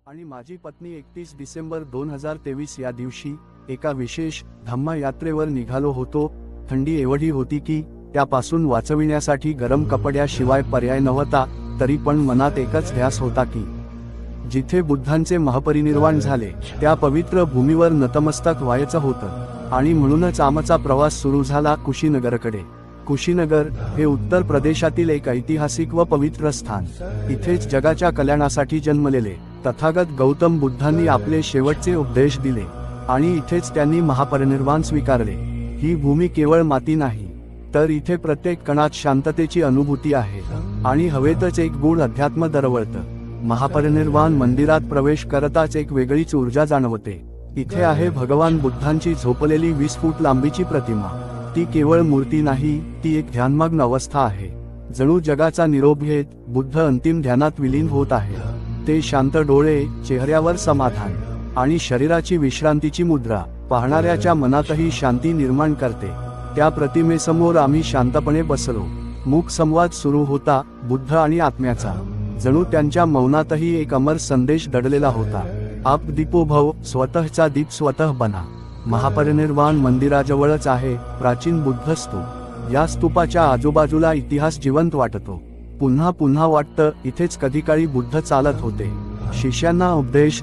आणि माझी पत्नी 31 डिसेंबर 2023 या दिवशी एका विशेष धम्म यात्रेवर निघालो होतो। थंडी एवढी होती की त्यापासून वाचविण्यासाठी गरम कपड्याशिवाय पर्याय नव्हता। तरी पण मनात एकच ध्यास होता की जिथे बुद्धांचे महापरिनिर्वाण झाले त्या पवित्र भूमीवर नतमस्तक व्हायचं होतं। आणि म्हणूनच आमचा प्रवास सुरू झाला कुशीनगरकडे। कुशीनगर हे उत्तर प्रदेशातील एक ऐतिहासिक व पवित्र स्थान। इथेच जगाच्या कल्याणासाठी जन्मलेले तथागत गौतम बुद्धांनी आपले शेवटचे उपदेश दिले आणि इथेच त्यांनी महापरिनिर्वाण स्वीकारले। ही भूमी केवळ माती नाही, तर इथे प्रत्येक कणात शांततेची अनुभूती आहे आणि हवेतच एक गूढ अध्यात्म दरवळतं। महापरिनिर्वाण मंदिरात प्रवेश करताच एक वेगळीच ऊर्जा जाणवते। इथे आहे भगवान बुद्धांची झोपलेली 20 फूट लांबीची प्रतिमा। ती केवळ मूर्ती नाही, ती एक ध्यानमग्न अवस्था आहे। जणू जगाचा निरोप घेत बुद्ध अंतिम ध्यानात विलीन होत आहे। ते शांत डोळे, चेहऱ्यावर समाधान आणि शरीराची विश्रांतीची मुद्रा पाहणाऱ्याच्या मनातही शांती निर्माण करते। त्या प्रतिमेसमोर आम्ही शांतपणे बसलो। मूक संवाद सुरू होता, बुद्ध आणि आत्म्याचा। जणू त्यांच्या मौनातही एक अमर संदेश दडलेला होता। आप दीपो भव, स्वतःचा दीप स्वतः बना। महापरिनिर्वाण मंदिराजवळच आहे प्राचीन बुद्ध स्तूप। या स्तूपाच्या आजूबाजूला इतिहास जिवंत वाटतो। पुन्हा पुन्हा वाटतं इथेच कधीकाळी बुद्ध चालत होते, शिष्यांना उपदेश